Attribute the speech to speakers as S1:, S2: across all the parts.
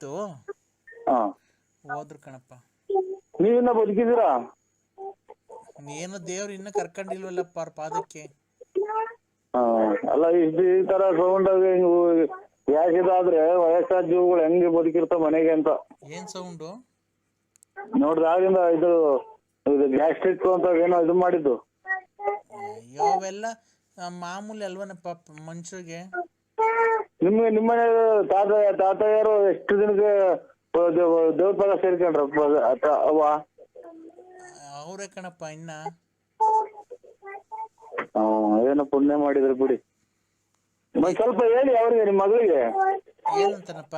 S1: ಇತ್ತು,
S2: ಹಾ
S1: ಹೋದ್ರು ಕಣಪ್ಪ.
S2: ನೀವಿನ್ನ ಬದುಕಿದ್ದೀರಾ?
S1: ಏನು ದೇವ್ರು ಇನ್ನ ಕರ್ಕೊಂಡಿಲ್ವಲ್ಲಪ್ಪ ಅವ್ರ ಪಾದಕ್ಕೆ.
S2: ಹಾ ಅಲ್ಲ ಈ ತರ ಸೌಂಡ್ ಗ್ಯಾಸ್ ಇದಾದ್ರೆ ವಯಸ್ಸಾದ ಜೀವಗಳು ಹೆಂಗೆ ಬದುಕಿರ್ತಾವ ಮನೆಗೆ ಅಂತ.
S1: ಏನ್ ಸೌಂಡು?
S2: ನೋಡ್ರಿ ಆಗಿಂದ ಇದು ಗ್ಯಾಸ್ಟ್ರಿಕ್ ಅಂತ ಏನೋ ಇದು ಮಾಡಿದ್ದು.
S1: ಅಯ್ಯೋ ಅವೆಲ್ಲ ಮಾಮೂಲಿ ಅಲ್ವನಪ್ಪ ಮನುಷ್ಯರಿಗೆ.
S2: ನಿಮ್ಮನೆ ತಾತಯ್ಯರು ಎಷ್ಟು ದಿನಕ್ಕೆ ದೇವ್ರ ಪದ ಸೇರ್ಕೊಂಡ್ರ ಅವ್ವ?
S1: ಅವ್ರೇ ಕಣಪ್ಪ ಇನ್ನ.
S2: ಏನೋ ಪುಣ್ಯ ಮಾಡಿದ್ರು ಬಿಡಿ. ಸ್ವಲ್ಪ ಹೇಳಿ ಅವ್ರಿಗೆ, ನಿಮ್ ಮಗಳಿಗೆ.
S1: ಏನಂತಾನಪ್ಪ?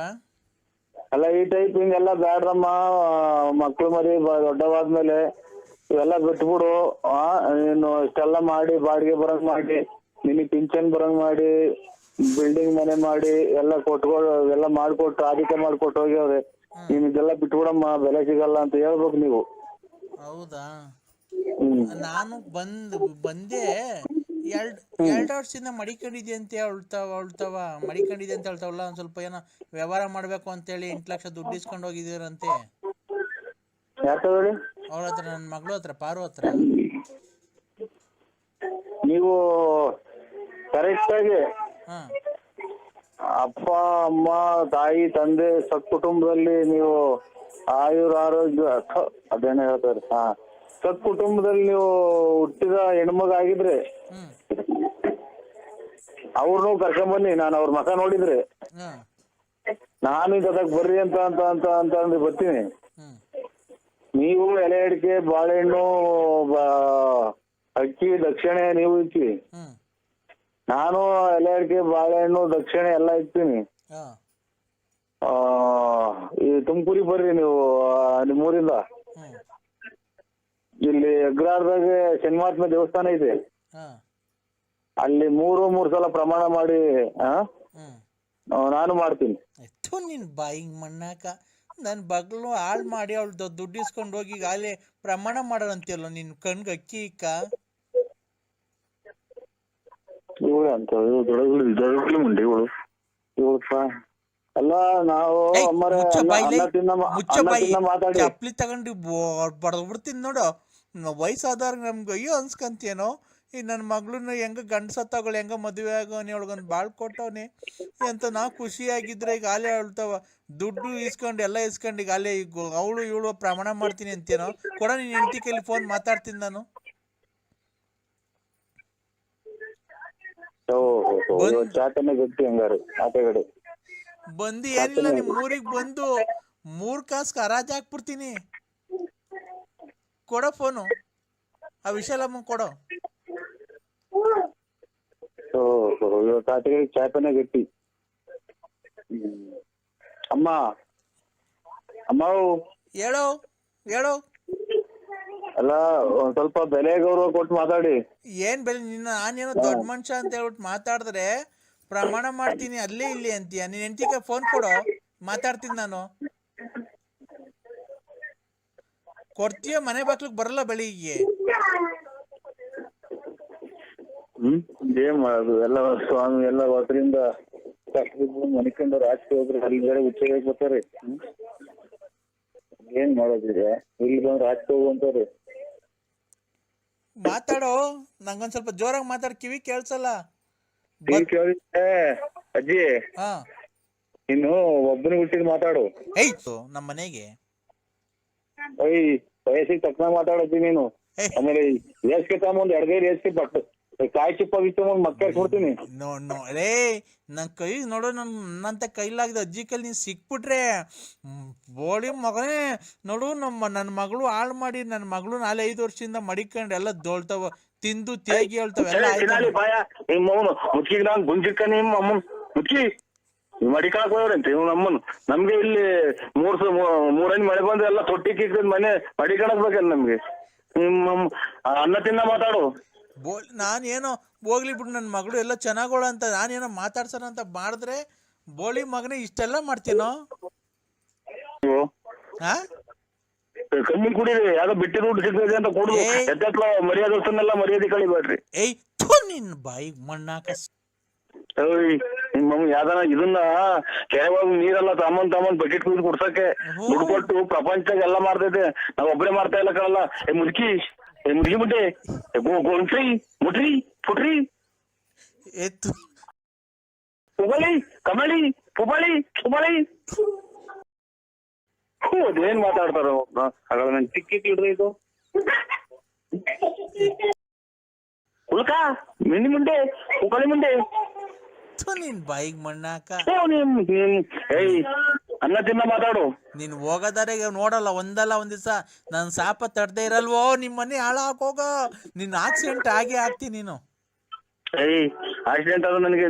S2: ಅಲ್ಲ ಈ ಟೈಪ್ ಹಿಂಗೆಲ್ಲ ಬ್ಯಾಡ್ರಮ್ಮ, ಮಕ್ಳು ಮರಿ ದೊಡ್ಡವಾದ್ಮೇಲೆ ಇವೆಲ್ಲ ಬಿಟ್ಬಿಡು. ನೀನು ಇಷ್ಟೆಲ್ಲ ಮಾಡಿ ಬಾಡಿಗೆ ಬರಂಗ್ ಮಾಡಿ, ನಿನಗ್ ಪಿಂಚನ್ ಬರಂಗ್ ಮಾಡಿ, ಬಿಲ್ಡಿಂಗ್ ಮನೆ ಮಾಡಿ ಎಲ್ಲ ಕೊಟ್ಕೊಂಡು ಎಲ್ಲ ಮಾಡ್ಕೊಟ್ಟು ಆದಿತ್ಯ ಮಾಡ್ಕೊಟ್ಟು ಹೋಗ್ಯವ್ರೆ. ನೀನ್ ಇದೆಲ್ಲ ಬಿಟ್ಬಿಡಮ್ಮ, ಬೆಲೆ ಸಿಗಲ್ಲ ಅಂತ ಹೇಳ್ಬೇಕು ನೀವು.
S1: ಹೌದಾ? ನಾನು ಬಂದೆ 2 ವರ್ಷದಿಂದ ಮಡಿಕೊಂಡಿದ್ದೆ ಅಂತ ಮಡಿಕೊಂಡಿದ್ದೆ ಅಂತ ಹೇಳ್ತಾವಲ್ಲ. ಒಂದ್ ಸ್ವಲ್ಪ ಏನೋ ವ್ಯವಹಾರ ಮಾಡ್ಬೇಕು ಅಂತೇಳಿ 8 ಲಕ್ಷ ದುಡ್ಡು ಇಸ್ಕೊಂಡು ಹೋಗಿದ್ದೀರಂತೆ ಅವ್ರ ಹತ್ರ, ನನ್ನ ಮಗಳು ಹತ್ರ, ಪಾರು ಹತ್ರ.
S2: ನೀವು ಕರೆಕ್ಟ್ ಆಗಿ ಅಪ್ಪ ಅಮ್ಮ ತಾಯಿ ತಂದೆ ಸತ್ಕುಟುಂಬದಲ್ಲಿ ನೀವು ಆರೋಗ್ಯ ಅದೇನ ಹೇಳ್ತಾರೆ, ಸತ್ಕುಟುಂಬದಲ್ಲಿ ನೀವು ಹುಟ್ಟಿದ ಹೆಣ್ಮಗ ಆಗಿದ್ರೆ ಅವ್ರನ್ನೂ ಕರ್ಕೊಂಬನ್ನಿ. ನಾನು ಅವ್ರ ಮಕ ನೋಡಿದ್ರೆ ನಾನು ಇದಕ್ಕೆ ಬರ್ರಿ ಅಂತ ಅಂತ ಅಂತ ಅಂತ ಅಂದ್ರೆ ಬರ್ತೀನಿ. ನೀವು ಎಲೆ ಅಡಿಕೆ ಬಾಳೆಹಣ್ಣು ಅಕ್ಕಿ ದಕ್ಷಿಣೆ ನೀವು ಇಕ್ಕಿ, ನಾನು ಎಲೆ ಅಡಿಕೆ ಬಾಳೆಹಣ್ಣು ದಕ್ಷಿಣೆ ಎಲ್ಲ ಇಕ್ತೀನಿ. ಈ ತುಮಕೂರಿಗೆ ಬರ್ರಿ ನೀವು, ನಿಮ್ಮೂರಿಂದ. ಇಲ್ಲಿ ಅಗ್ರಾರದಾಗ ಶನಿಮಹಾತ್ಮ ದೇವಸ್ಥಾನ ಇದೆ, ಅಲ್ಲಿ 3 ಸಲ ಪ್ರಮಾಣ ಮಾಡಿ ನಾನು ಮಾಡ್ತೀನಿ.
S1: ನಿನ್ ಬಾಯಿಗೆ ಮಣ್ಣಾಕ, ನನ್ ಬಗ್ಲು ಹಾಳು ಮಾಡಿ ಅವಳು ದುಡ್ಡು ಇಸ್ಕೊಂಡು ಹೋಗಿ ಅಲ್ಲಿ ಪ್ರಮಾಣ ಮಾಡೋರಂತೀಯಲ್ಲ, ನಿನ್ ಕಣ್ಗೆ ಅಕ್ಕಿ ಇಕ್ಕ.
S2: ಅಲ್ಲ ನಾವು
S1: ಚಪ್ಲಿ ತಗೊಂಡು ಬಡದ್ಬಿಡ್ತೀನಿ ನೋಡು. ವಯಸ್ಸಾದವ್ರಿಗೆ ನಮ್ಗೆ ಅಯ್ಯೋ ಅನ್ಸ್ಕಂತೇನೋ. ಈ ನನ್ನ ಮಗಳನ್ನ ಹೆಂಗ ಗಂಡಸತ್ತವಳು ಹೆಂಗ ಮದುವೆ ಆಗೋನಿ, ಅವಳಿಗೊಂದು ಬಾಳ್ ಕೊಟ್ಟವನಿ ಅಂತ ನಾವು ಖುಷಿಯಾಗಿದ್ರೆ ಈಗ ಅಲ್ಲೇ ಹೇಳ್ತಾವ ದುಡ್ಡು ಇಸ್ಕೊಂಡು ಎಲ್ಲ ಇಸ್ಕೊಂಡು ಈಗ ಅಲ್ಲೇ ಈಗ ಅವಳು ಇವಳು ಪ್ರಮಾಣ ಮಾಡ್ತೀನಿ ಅಂತೇನೋ. ಕೊಡ ನೀನ್ ಹೆಂಡತಿ ಕೈಲಿ ಫೋನ್ ಮಾತಾಡ್ತೀನಿ ನಾನು. ಬಂದು ಏನಿಲ್ಲ, ನಿಮ್ ಊರಿಗೆ ಬಂದು 3 ಕಾಸು ಹರಾಜ್ ಹಾಕ್ಬಿಡ್ತೀನಿ. ಕೊಡೋ ಫೋನು, ಆ ವಿಶಾಲಮ್ಮ ಕೊಡೋ.
S2: ಚಾಪನೆ ಗಟ್ಟಿ. ಅಮ್ಮ ಅಮ್ಮ
S1: ಹೇಳೋ ಹೇಳೋ.
S2: ಅಲ್ಲ ಒಂದ್ ಸ್ವಲ್ಪ ಬೆಲೆ ಗೌರವ ಕೊಟ್ಟು ಮಾತಾಡಿ.
S1: ಏನ್ ಬೆಲೆ? ನಿನ್ನ ನಾನೇನೋ ದೊಡ್ಡ ಮನುಷ್ಯ ಅಂತ ಹೇಳ್ಬಿಟ್ಟು ಮಾತಾಡಿದ್ರೆ ಪ್ರಮಾಣ ಮಾಡ್ತೀನಿ ಅಲ್ಲೇ ಇಲ್ಲಿ ಅಂತೀಯ. ನೀನ್ ಹೆಂಡತಿಗೆ ಫೋನ್ ಕೊಡೋ, ಮಾತಾಡ್ತೀನಿ ನಾನು. ಕೊಡ್ತೀಯ? ಮನೆ ಬಾಕ್ಲಿಗೆ ಬರಲ್ಲ ಬೆಳಿಗ್ಗೆ.
S2: ಏನ್ ಮಾಡೋದು, ಎಲ್ಲ ಸ್ವಾಮಿ ಎಲ್ಲ ಹೊಸರಿಂದ ಮನಿಕೊಂಡು ರಾಜಕೀಯ ಹೋದ್ರೆ ಅಲ್ಲಿ ಬೇರೆ ಹುಚ್ಚ ಬರ್ತಾರೆ. ಏನ್ ಮಾಡೋದಿದೆ, ಇಲ್ಲಿ ಬಂದು ರಾಜಕೀಯ ಹೋಗುವಂತಾರೆ.
S1: ಮಾತಾಡೋ, ನಂಗೊಂದ್ ಸ್ವಲ್ಪ ಜೋರಾಗಿ ಮಾತಾಡ್, ಕಿವಿ ಕೇಳ್ಸಲ್ಲ.
S2: ಅಜ್ಜಿ ಇನ್ನು ಒಬ್ಬನೇ ಹುಟ್ಟಿದ್ ಮಾತಾಡು.
S1: ನಮ್ಮ ಮನೆಗೆ
S2: ವಯಸ್ಸಿಗೆ ತಕ್ಕ ಮಾತಾಡಜ್ಜಿ ನೀನು. ಆಮೇಲೆ ರೇಸ್ಗೆ ತಗೊಂಡ್ 2 ಗೈ ರೇಸ್ಗೆ ಬಟ್ ಕಾಯಿ ಚಿಪ್ಪ ಬಿತ್ತು ಮಕ್ಕ ಕೊಡ್ತೀನಿ.
S1: ರೇ ನನ್ ಕೈ ನೋಡೋ, ನನ್ನಂತ ಕೈಲಾಗಿದೆ ಅಜ್ಜಿ ಕೈಲಿ ನೀನ್ ಸಿಕ್ಬಿಟ್ರೆ ಬೋಳಿ ಮಗನೇ ನೋಡು. ನನ್ನ ಮಗಳು ಹಾಳು ಮಾಡಿ, ನನ್ನ ಮಗಳು 4-5 ವರ್ಷದಿಂದ ಮಡಿಕೊಂಡು ಎಲ್ಲ ದೋಳ್ತಾವ, ತಿಂದು ತೇಗಿ ಹೇಳ್ತಾವ ಎಲ್ಲ.
S2: ಮುಚ್ಚಿಗೆ ನಾನು ಗುಂಜಿಕ್ಕ ನಿಮ್ಮ ಅಮ್ಮನ್ ಮುಚ್ಚಿ ಮಡಿಕಾಕ್ ಹೋಗ್ರಂತೆ ಇವ್ ನಮ್ಮನ್. ನಮ್ಗೆ ಇಲ್ಲಿ 3 ಮಳೆ ಬಂದ್ರೆ ಎಲ್ಲ ತೊಟ್ಟಿ ಕಿಕ್ಕಿದ್ ಮನೆ ಮಡಿಕಣಕ್ ಬೇಕಲ್ಲ ನಮ್ಗೆ. ನಿಮ್ಮ ಅನ್ನ ತಿನ್ನ ಮಾತಾಡು.
S1: ನಾನೇನೋ ಹೋಗ್ಲಿ ಬಿಡು, ನನ್ನ ಮಗಳು ಎಲ್ಲ ಚೆನ್ನಾಗೋಳ ಅಂತ ನಾನೇನೋ ಮಾತಾಡ್ಸೋಣ ಅಂತ ಮಾಡಿದ್ರೆ ಬೋಳಿ ಮಗನೇ ಇಷ್ಟೆಲ್ಲ ಮಾಡ್ತೀನೋ?
S2: ಕಮ್ಮಿ ಕುಡಿರಿ, ಯಾವ್ದೋ ಬಿಟ್ಟಿ ದುಡ್ಡು ಸಿಗ್ತದೆ ಅಂತ ಕೊಡು. ಎತ್ತಟ್ಲ ಮರ್ಯಾದೆಲ್ಲ ಮರ್ಯಾದೆ ಕಳಿಬೇಡ್ರಿ.
S1: ನಿನ್ ಬಾಯಿಗೆ ಮಣ್ಣಾಕ.
S2: ಯಾವ್ದಾನ ಇದನ್ನ ಕೆರೆ ಒಳಗ್ ನೀರೆಲ್ಲ ತಮ್ಮನ್ ಬಕೆಟ್ ಕುಯ್ದು ಕುಡ್ಸಕ್ಕೆ ದುಡ್ಡು ಕೊಟ್ಟು ಪ್ರಪಂಚದಾಗ ಎಲ್ಲ ಮಾಡ್ತೈತೆ ನಾವ್ ಒಬ್ಬರೇ ಮಾಡ್ತಾ ಇಲ್ಲ ಕಣಲ್ಲ. ಮುದುಕಿ ಮುಟ್ಟೆ ಗೋಣ್ರಿ ಮುಟ್ರಿ ಪುಟ್ರಿ
S1: ಎತ್ತು
S2: ಪುಬಳಿ ಕಮಳಿ ಪುಬಳಿ ಪುಬಳಿ ಅದೇನ್ ಮಾತಾಡ್ತಾರ ಹಾಗಾದ್ರೆ ನನ್ ಚಿಕ್ಕ ಹಿಡ್ದು ಇದು ಉಳ್ಕ ಮಿಂಡಿ ಮುಂಡೆ ಉಕಳಿ ಮುಂಡೆ
S1: ನಿನ್ ಬಾಯಿಗೆ ಮಣ್ಣಾಕ.
S2: ಏಯ್ ಅನ್ನ ತಿನ್ನ ಮಾತಾಡು.
S1: ನೀನ್ ಹೋಗೋದಾರೆ ನೋಡಲ್ಲ ಒಂದಲ್ಲ ಒಂದ್ ದಿವಸ ನನ್ ಶಾಪ ತಡ್ದೇ ಇರಲ್ವೋ ನಿಮ್ ಮನೆ ಹಾಳಾಕೋಗ. ನಿನ್ ಆಕ್ಸಿಡೆಂಟ್ ಆಗೇ ಆಗ್ತಿ ನೀನು.
S2: ಏಯ್ ಆಕ್ಸಿಡೆಂಟ್ ಆದ್ರೆ ನನಗೆ